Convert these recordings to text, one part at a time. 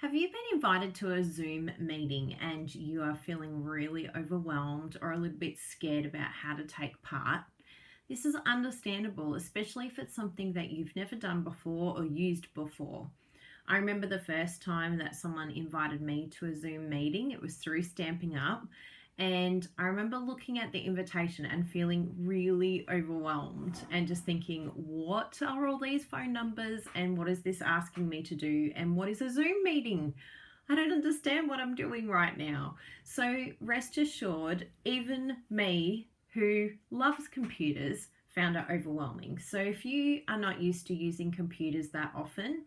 Have you been invited to a Zoom meeting and you are feeling really overwhelmed or a little bit scared about how to take part? This is understandable, especially if it's something that you've never done before or used before. I remember the first time that someone invited me to a Zoom meeting, it was through Stamping Up. And I remember looking at the invitation and feeling really overwhelmed and just thinking, what are all these phone numbers and what is this asking me to do? And what is a Zoom meeting? I don't understand what I'm doing right now. So rest assured, even me, who loves computers, found it overwhelming. So if you are not used to using computers that often,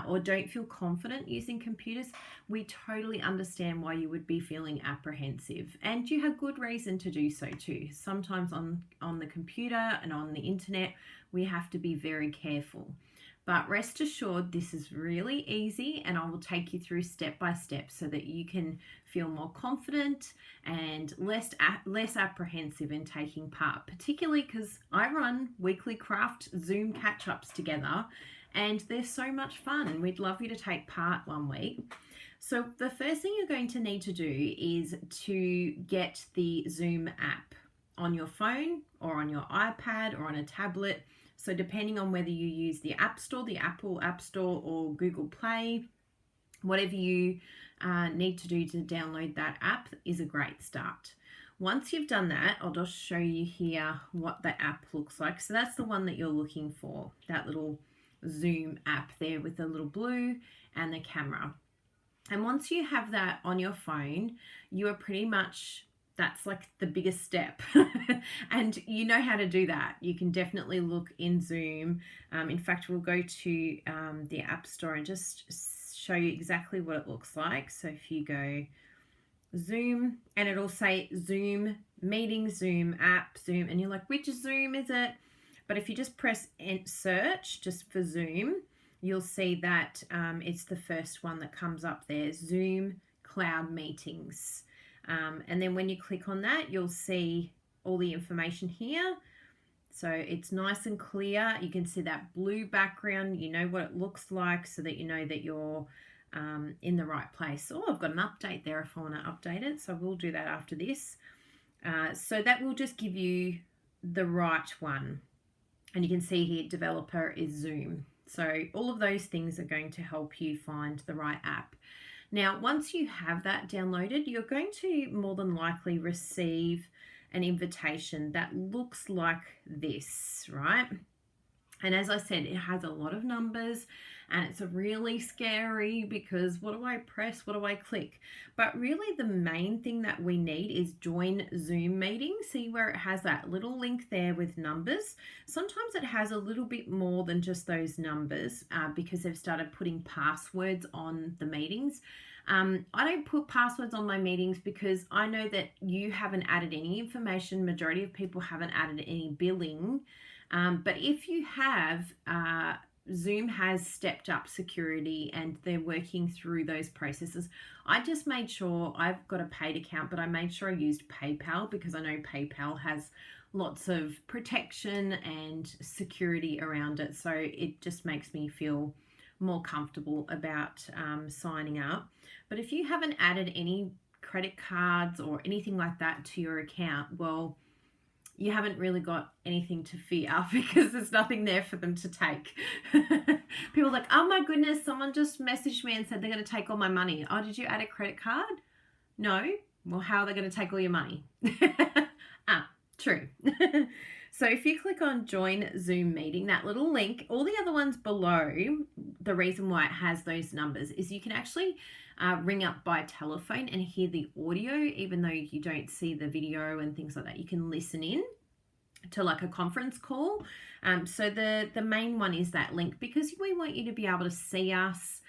or don't feel confident using computers, we totally understand why you would be feeling apprehensive. And you have good reason to do so too. Sometimes on the computer and on the internet, we have to be very careful. But rest assured, this is really easy and I will take you through step by step so that you can feel more confident and less apprehensive in taking part, particularly because I run weekly craft Zoom catch-ups together and they're so much fun and we'd love you to take part one week. So the first thing you're going to need to do is to get the Zoom app on your phone or on your iPad or on a tablet. So depending on whether you use the App Store, the Apple App Store or Google Play, whatever you need to do to download that app is a great start. Once you've done that, I'll just show you here what the app looks like. So that's the one that you're looking for, that little Zoom app there with the little blue and the camera. And once you have that on your phone, you are pretty much, that's like the biggest step. And you know how to do that. You can definitely look in Zoom. In fact, we'll go to the App Store and just show you exactly what it looks like. So if you go Zoom and it'll say Zoom meeting, Zoom app, Zoom, and you're like, which Zoom is it? But if you just press search just for Zoom, you'll see that it's the first one that comes up there, Zoom Cloud Meetings. And then when you click on that, you'll see all the information here. So it's nice and clear. You can see that blue background. You know what it looks like so that you know that you're in the right place. Oh, I've got an update there if I want to update it. So we'll do that after this. So that will just give you the right one. And you can see here, developer is Zoom. So all of those things are going to help you find the right app. Now, once you have that downloaded, you're going to more than likely receive an invitation that looks like this, right? And as I said, it has a lot of numbers and it's really scary because what do I press? What do I click? But really the main thing that we need is join Zoom meeting. See where it has that little link there with numbers. Sometimes it has a little bit more than just those numbers because they've started putting passwords on the meetings. I don't put passwords on my meetings because I know that you haven't added any information. Majority of people haven't added any billing. But if you have, Zoom has stepped up security and they're working through those processes. I just made sure I've got a paid account, but I made sure I used PayPal because I know PayPal has lots of protection and security around it. So it just makes me feel more comfortable about signing up. But if you haven't added any credit cards or anything like that to your account, well, you haven't really got anything to fear because there's nothing there for them to take. People are like, oh my goodness, someone just messaged me and said they're going to take all my money. Oh, did you add a credit card? No. Well, how are they going to take all your money? True. So if you click on join Zoom meeting, that little link, all the other ones below, the reason why it has those numbers is you can actually ring up by telephone and hear the audio, even though you don't see the video and things like that. You can listen in to like a conference call. So the main one is that link because we want you to be able to see us,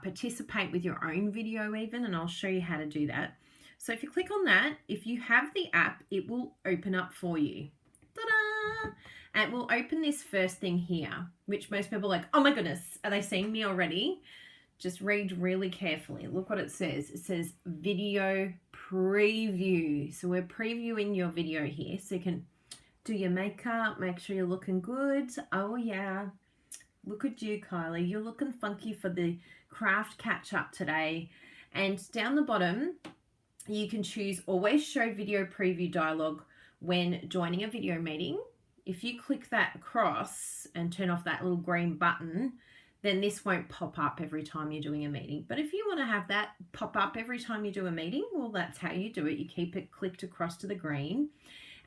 participate with your own video even, and I'll show you how to do that. So if you click on that, if you have the app, it will open up for you. Ta-da! And it will open this first thing here, which most people are like, oh my goodness, are they seeing me already? Just read really carefully. Look what it says. It says video preview. So we're previewing your video here. So you can do your makeup, make sure you're looking good. Oh yeah. Look at you, Kylie. You're looking funky for the craft catch-up today. And down the bottom, you can choose always show video preview dialogue when joining a video meeting. If you click that across and turn off that little green button, then this won't pop up every time you're doing a meeting. But if you want to have that pop up every time you do a meeting, well, that's how you do it. You keep it clicked across to the green.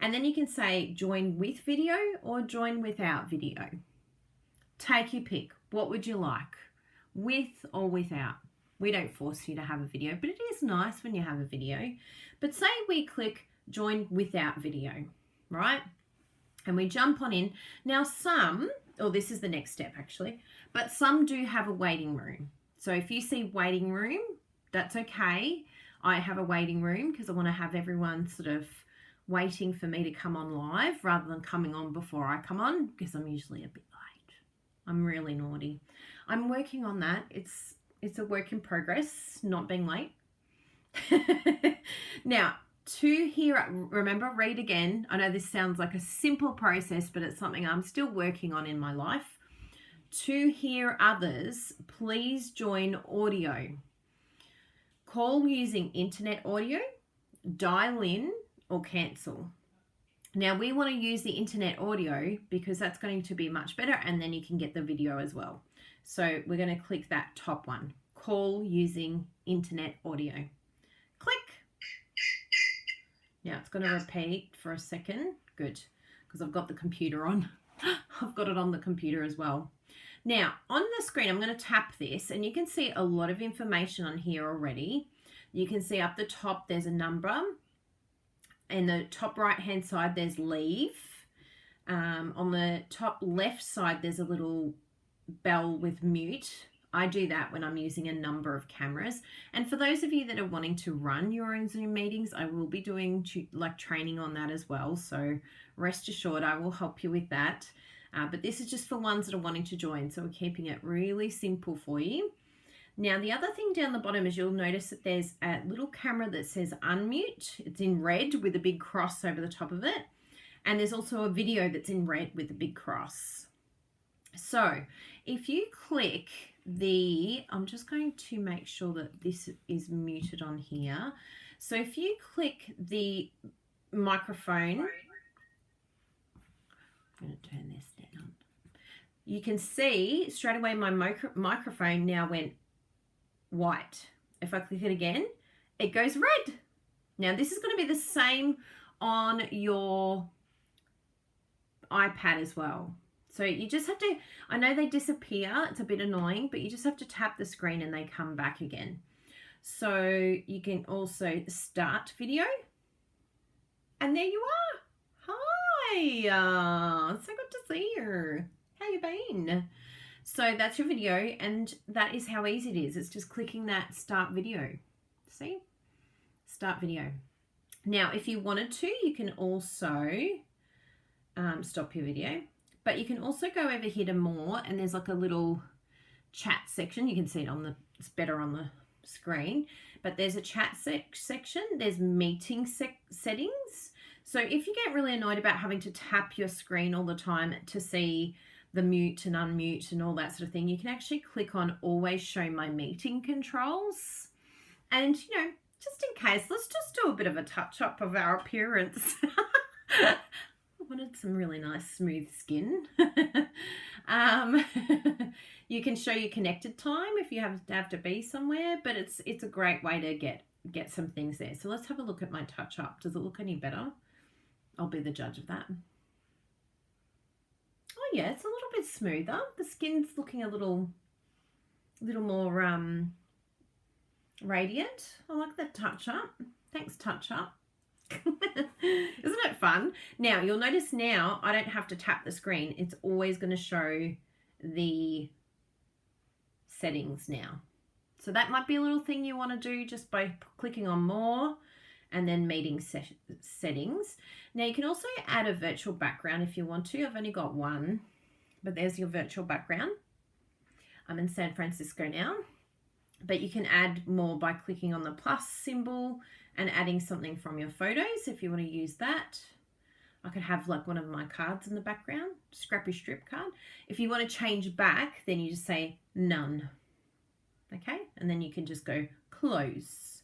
And then you can say join with video or join without video. Take your pick. What would you like? With or without? We don't force you to have a video, but it is nice when you have a video. But say we click join without video, right? And we jump on in. Now this is the next step actually, but some do have a waiting room. So if you see waiting room, that's okay. I have a waiting room because I want to have everyone sort of waiting for me to come on live rather than coming on before I come on, because I'm usually a bit late. I'm really naughty. I'm working on that. It's a work in progress, not being late. Now, to hear, remember, read again. I know this sounds like a simple process, but it's something I'm still working on in my life. To hear others, please join audio. Call using internet audio, dial in, or cancel. Now, we want to use the internet audio because that's going to be much better, and then you can get the video as well. So we're going to click that top one, call using internet audio. Click. Now it's going to repeat for a second. Good, because I've got the computer on. I've got it on the computer as well. Now on the screen, I'm going to tap this and you can see a lot of information on here already. You can see up the top there's a number. In the top right hand side there's leave. On the top left side there's a little bell with mute. I do that when I'm using a number of cameras. And for those of you that are wanting to run your own Zoom meetings, I will be doing training on that as well. So rest assured, I will help you with that. But this is just for ones that are wanting to join. So we're keeping it really simple for you. Now, the other thing down the bottom is you'll notice that there's a little camera that says unmute. It's in red with a big cross over the top of it. And there's also a video that's in red with a big cross. So if you click I'm just going to make sure that this is muted on here. So if you click the microphone, I'm going to turn this down. You can see straight away my microphone now went white. If I click it again, it goes red. Now this is going to be the same on your iPad as well. So you just have to, I know they disappear, it's a bit annoying, but you just have to tap the screen and they come back again. So you can also start video. And there you are. Hi, so good to see you. How you been? So that's your video, and that is how easy it is. It's just clicking that start video. See? Start video. Now, if you wanted to, you can also stop your video. But you can also go over here to more, and there's like a little chat section. You can see it on it's better on the screen, but there's a chat section. There's meeting settings. So if you get really annoyed about having to tap your screen all the time to see the mute and unmute and all that sort of thing, you can actually click on always show my meeting controls. And, you know, just in case, let's just do a bit of a touch up of our appearance. I wanted some really nice smooth skin. You can show your connected time if you have to be somewhere, but it's a great way to get some things there. So let's have a look at my touch up. Does it look any better? I'll be the judge of that. Oh yeah, it's a little bit smoother. The skin's looking a little more radiant. I like that touch up. Thanks, touch up. Isn't it fun? Now you'll notice now I don't have to tap the screen. It's always going to show the settings now. So that might be a little thing you want to do just by clicking on more and then meeting settings. Now you can also add a virtual background if you want to. I've only got one, but there's your virtual background. I'm in San Francisco now, but you can add more by clicking on the plus symbol and adding something from your photos if you want to use that. I could have like one of my cards in the background, scrappy strip card. If you want to change back, then you just say none. Okay, and then you can just go close.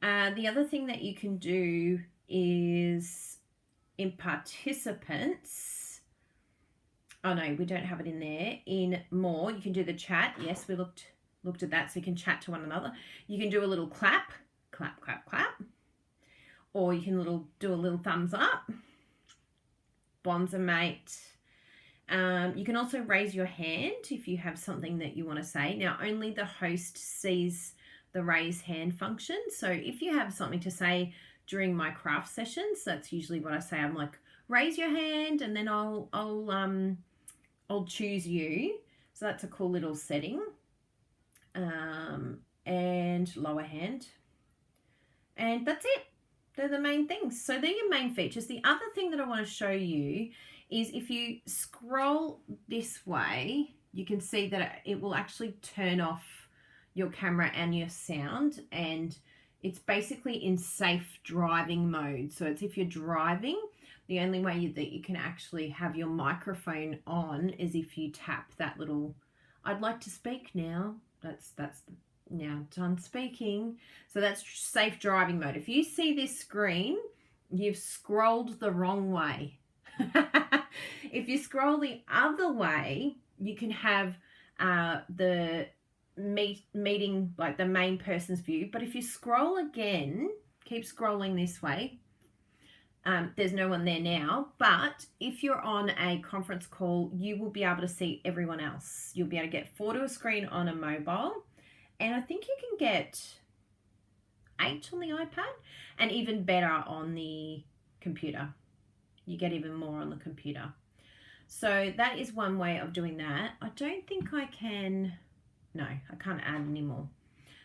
The other thing that you can do is in participants. Oh no, we don't have it in there. In more, you can do the chat. Yes, we looked at that, so you can chat to one another. You can do a little clap, clap, clap, clap. Or you can do a little thumbs up. Bonza mate. You can also raise your hand if you have something that you want to say. Now, only the host sees the raise hand function. So if you have something to say during my craft sessions, that's usually what I say. I'm like, raise your hand, and then I'll choose you. So that's a cool little setting. And lower hand. And that's it. They're the main things. So they're your main features. The other thing that I want to show you is if you scroll this way, you can see that it will actually turn off your camera and your sound, and it's basically in safe driving mode. So it's if you're driving, the only way that you can actually have your microphone on is if you tap that little, I'd like to speak now. That's now done speaking. So that's safe driving mode. If you see this screen, you've scrolled the wrong way. If you scroll the other way, you can have the meeting, like the main person's view. But if you scroll again, keep scrolling this way, there's no one there now. But if you're on a conference call, you will be able to see everyone else. You'll be able to get 4 to a screen on a mobile. And I think you can get 8 on the iPad, and even better on the computer. You get even more on the computer. So that is one way of doing that. I don't think I can, no, I can't add anymore.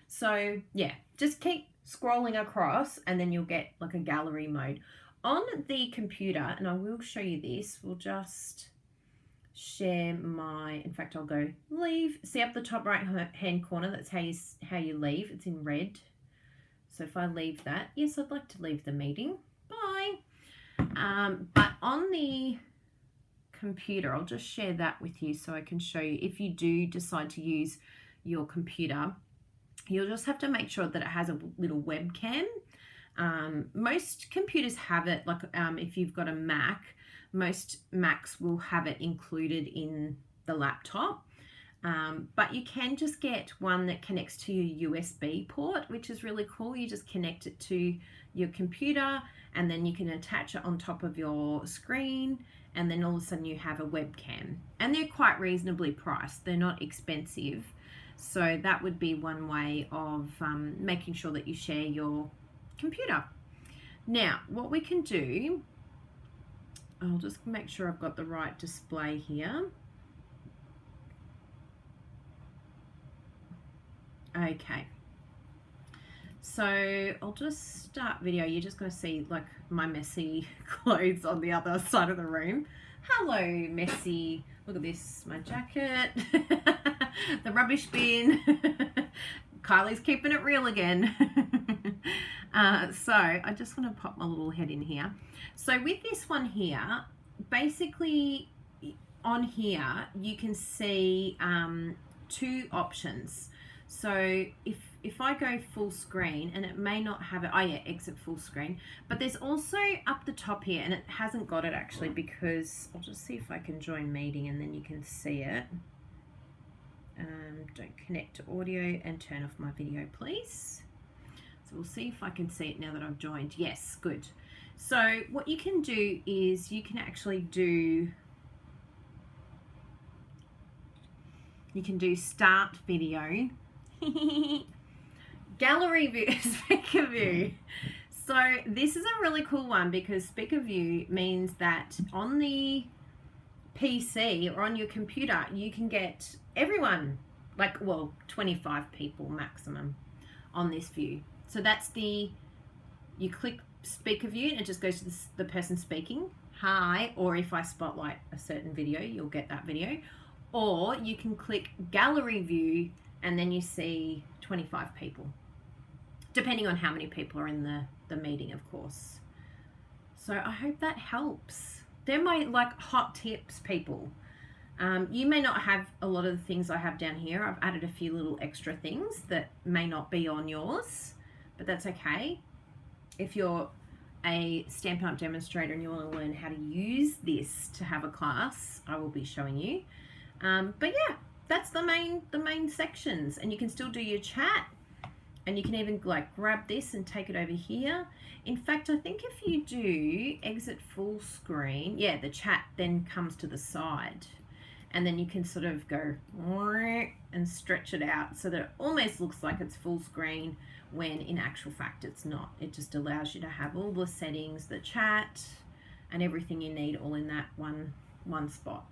So yeah, just keep scrolling across and then you'll get like a gallery mode. On the computer, and I will show you this, we'll just share my, in fact, I'll go leave. See up the top right hand corner, that's how you leave. It's in red. So if I leave that, yes, I'd like to leave the meeting. Bye. But on the computer, I'll just share that with you so I can show you. If you do decide to use your computer, you'll just have to make sure that it has a little webcam. Most computers have it, like if you've got a Mac, most Macs will have it included in the laptop. But you can just get one that connects to your USB port, which is really cool. You just connect it to your computer and then you can attach it on top of your screen, and then all of a sudden you have a webcam. And they're quite reasonably priced. They're not expensive. So that would be one way of making sure that you share your computer. Now, what we can do, I'll just make sure I've got the right display here. Okay, so I'll just start video. You're just going to see like my messy clothes on the other side of the room. Hello, messy. Look at this, my jacket, the rubbish bin. Kylie's keeping it real again. So I just want to pop my little head in here. So with this one here, basically on here, you can see 2 options. So if I go full screen, and it may not have it, oh yeah, exit full screen, but there's also up the top here, and it hasn't got it actually, because I'll just see if I can join meeting and then you can see it. Don't connect to audio and turn off my video, please. So we'll see if I can see it now that I've joined. Yes, good. So what you can do is you can actually do, you can do start video, gallery view, speaker view. So this is a really cool one because speaker view means that on the PC or on your computer, you can get everyone, like, well, 25 people maximum on this view. So that's the, you click speaker view and it just goes to the person speaking, hi, or if I spotlight a certain video, you'll get that video. Or you can click gallery view and then you see 25 people, depending on how many people are in the meeting, of course. So I hope that helps. They're my like hot tips, people. You may not have a lot of the things I have down here. I've added a few little extra things that may not be on yours, but that's okay. If you're a Stampin' Up! Demonstrator and you want to learn how to use this to have a class, I will be showing you. But yeah, that's the main sections, and you can still do your chat, and you can even like grab this and take it over here. In fact, I think if you do exit full screen, yeah, the chat then comes to the side, and then you can sort of go and stretch it out so that it almost looks like it's full screen when in actual fact it's not. It just allows you to have all the settings, the chat, and everything you need all in that one spot.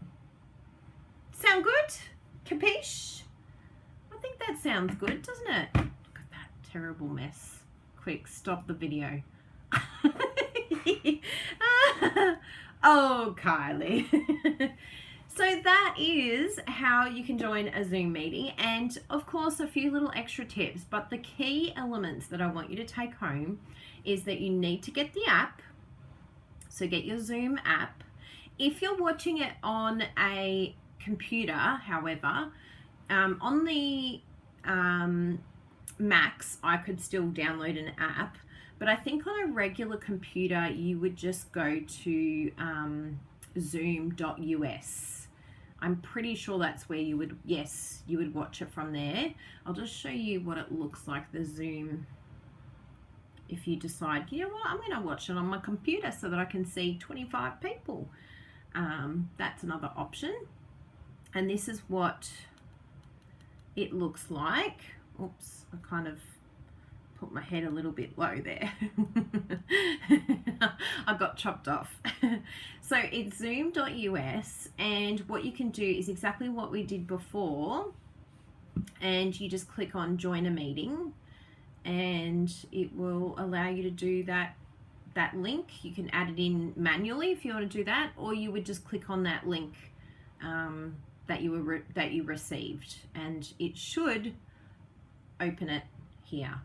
Sound good? Capiche? I think that sounds good, doesn't it? Look at that terrible mess. Quick, stop the video. Oh, Kylie. So that is how you can join a Zoom meeting, and of course a few little extra tips, but the key elements that I want you to take home is that you need to get the app. So get your Zoom app. If you're watching it on a computer, however, on the Macs, I could still download an app, but I think on a regular computer you would just go to zoom.us. I'm pretty sure that's where you would, yes, you would watch it from there. I'll just show you what it looks like, the Zoom. If you decide, you know what, I'm going to watch it on my computer so that I can see 25 people. That's another option. And this is what it looks like. Oops, I kind of put my head a little bit low there. I got chopped off. So it's zoom.us, and what you can do is exactly what we did before, and you just click on join a meeting, and it will allow you to do that link. You can add it in manually if you want to do that, or you would just click on that link that you received, and it should open it here.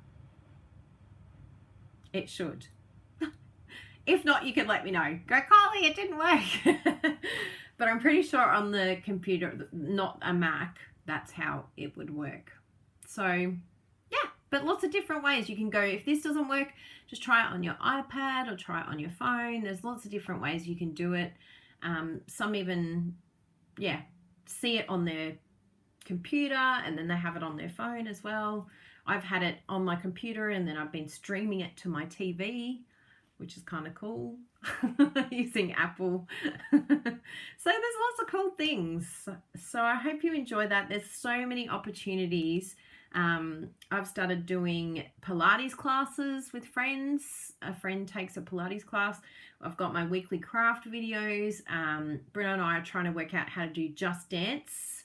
It should. If not, you can let me know. Go, Kylie, it didn't work. But I'm pretty sure on the computer, not a Mac, that's how it would work. So yeah, but lots of different ways you can go. If this doesn't work, just try it on your iPad or try it on your phone. There's lots of different ways you can do it. Some even, yeah, see it on their computer and then they have it on their phone as well. I've had it on my computer and then I've been streaming it to my TV, which is kind of cool, using Apple. So there's lots of cool things. So I hope you enjoy that. There's so many opportunities. I've started doing Pilates classes with friends. A friend takes a Pilates class. I've got my weekly craft videos. Bruno and I are trying to work out how to do Just Dance.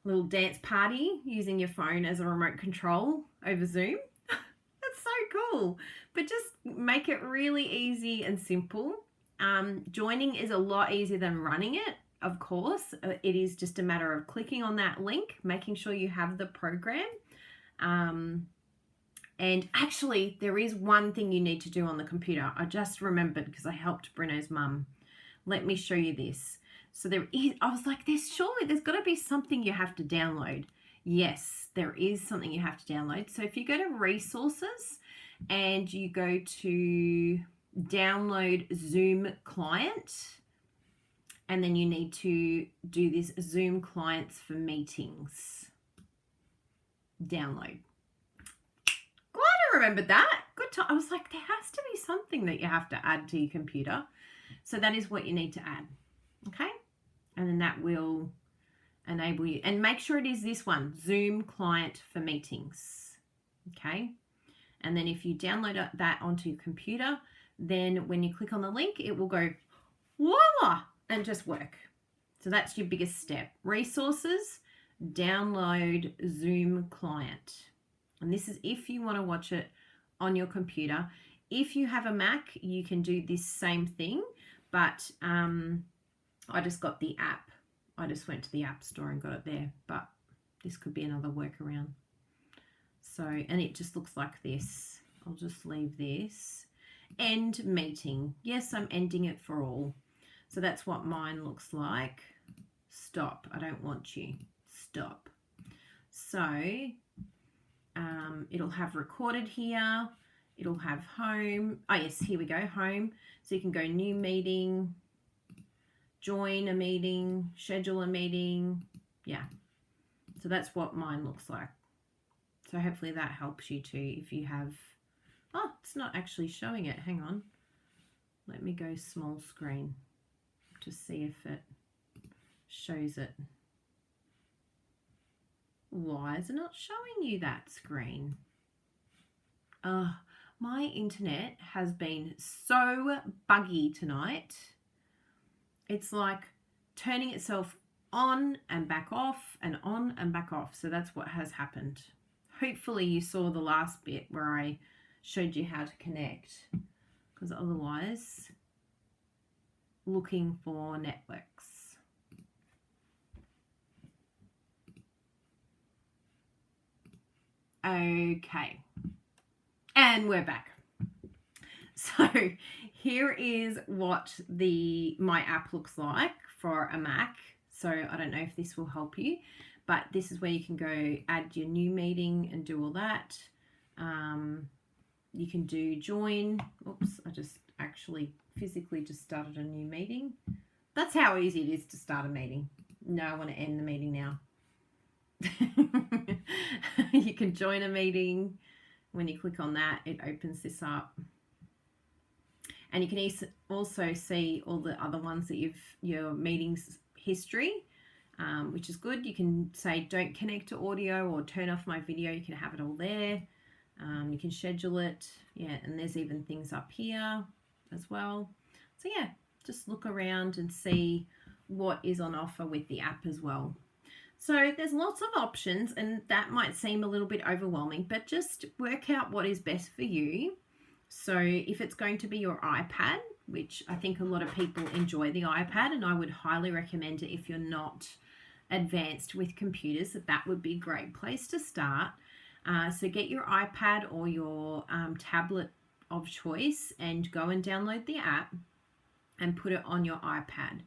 Little dance party using your phone as a remote control over Zoom. That's so cool. But just make it really easy and simple. Joining is a lot easier than running it, of course. It is just a matter of clicking on that link, making sure you have the program. And actually, there is one thing you need to do on the computer. I just remembered because I helped Bruno's mum. Let me show you this. So there is, I was like, there's got to be something you have to download. Yes, there is something you have to download. So if you go to resources and you go to download Zoom client, and then you need to do this Zoom clients for meetings. Download. Glad I remembered that. Good time. I was like, there has to be something that you have to add to your computer. So that is what you need to add. Okay. And then that will enable you. And make sure it is this one, Zoom client for meetings. Okay. And then if you download that onto your computer, then when you click on the link, it will go voila and just work. So that's your biggest step. Resources, download Zoom client. And this is if you want to watch it on your computer. If you have a Mac, you can do this same thing, but I just got the app. I just went to the app store and got it there, but this could be another workaround. So, and it just looks like this. I'll just leave this. End meeting. Yes, I'm ending it for all. So that's what mine looks like. Stop. I don't want you. Stop. So it'll have recorded here. It'll have home. Oh, yes, here we go, home. So you can go new meeting, join a meeting, schedule a meeting. Yeah. So that's what mine looks like. So hopefully that helps you too if you have... Oh, it's not actually showing it. Hang on. Let me go small screen to see if it shows it. Why is it not showing you that screen? My internet has been so buggy tonight. It's like turning itself on and back off and on and back off. So that's what has happened. Hopefully you saw the last bit where I showed you how to connect, because otherwise, looking for networks. Okay, and we're back. So here is what my app looks like for a Mac. So I don't know if this will help you, but this is where you can go add your new meeting and do all that. You can do join. Oops, I just actually physically just started a new meeting. That's how easy it is to start a meeting. No, I want to end the meeting now. You can join a meeting. When you click on that, it opens this up. And you can also see all the other ones that your meetings history, which is good. You can say don't connect to audio or turn off my video. You can have it all there. You can schedule it. Yeah, and there's even things up here as well. So yeah, just look around and see what is on offer with the app as well. So there's lots of options, and that might seem a little bit overwhelming, but just work out what is best for you. So if it's going to be your iPad, which I think a lot of people enjoy the iPad, and I would highly recommend it if you're not advanced with computers, that would be a great place to start. So get your iPad or your tablet of choice and go and download the app and put it on your iPad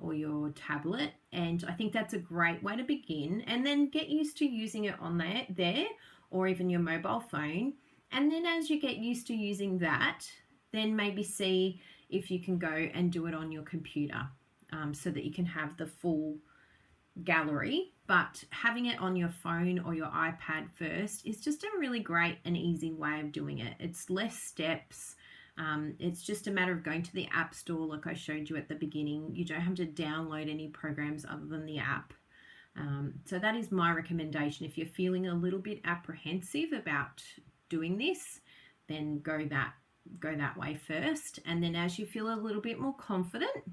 or your tablet. And I think that's a great way to begin. And then get used to using it on there or even your mobile phone. And then as you get used to using that, then maybe see if you can go and do it on your computer so that you can have the full gallery. But having it on your phone or your iPad first is just a really great and easy way of doing it. It's less steps. It's just a matter of going to the App Store like I showed you at the beginning. You don't have to download any programs other than the app. So that is my recommendation. If you're feeling a little bit apprehensive about doing this, then go that way first. And then as you feel a little bit more confident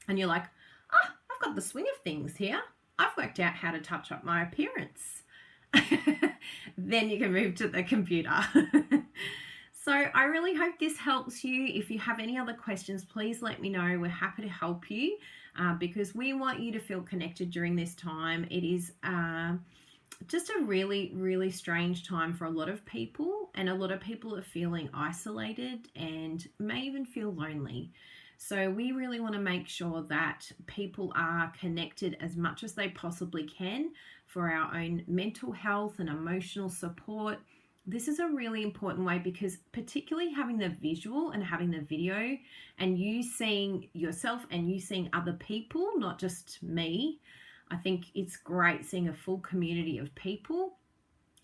and you're like, I've got the swing of things here, I've worked out how to touch up my appearance, then you can move to the computer. So I really hope this helps you. If you have any other questions, please let me know. We're happy to help you because we want you to feel connected during this time. It is just a really, really strange time for a lot of people, and a lot of people are feeling isolated and may even feel lonely. So we really want to make sure that people are connected as much as they possibly can for our own mental health and emotional support. This is a really important way because particularly having the visual and having the video and you seeing yourself and you seeing other people, not just me, I think it's great seeing a full community of people.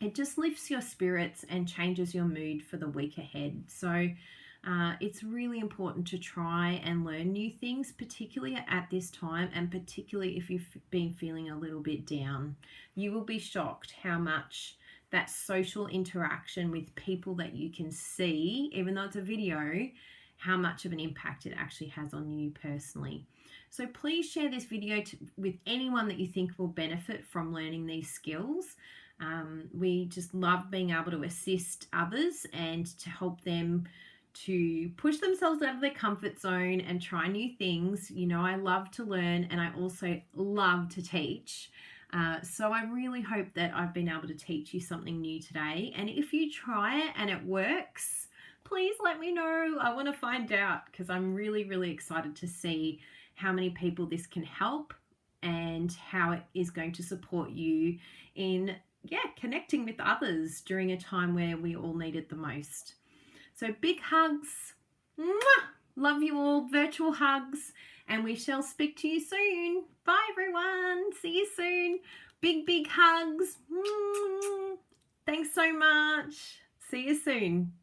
It just lifts your spirits and changes your mood for the week ahead. So it's really important to try and learn new things, particularly at this time, and particularly if you've been feeling a little bit down. You will be shocked how much that social interaction with people that you can see, even though it's a video, how much of an impact it actually has on you personally. So please share this video with anyone that you think will benefit from learning these skills. We just love being able to assist others and to help them to push themselves out of their comfort zone and try new things. You know, I love to learn and I also love to teach. So I really hope that I've been able to teach you something new today. And if you try it and it works, please let me know. I want to find out because I'm really, really excited to see how many people this can help and how it is going to support you in, connecting with others during a time where we all need it the most. So big hugs. Mwah! Love you all. Virtual hugs. And we shall speak to you soon. Bye, everyone. See you soon. Big, big hugs. Thanks so much. See you soon.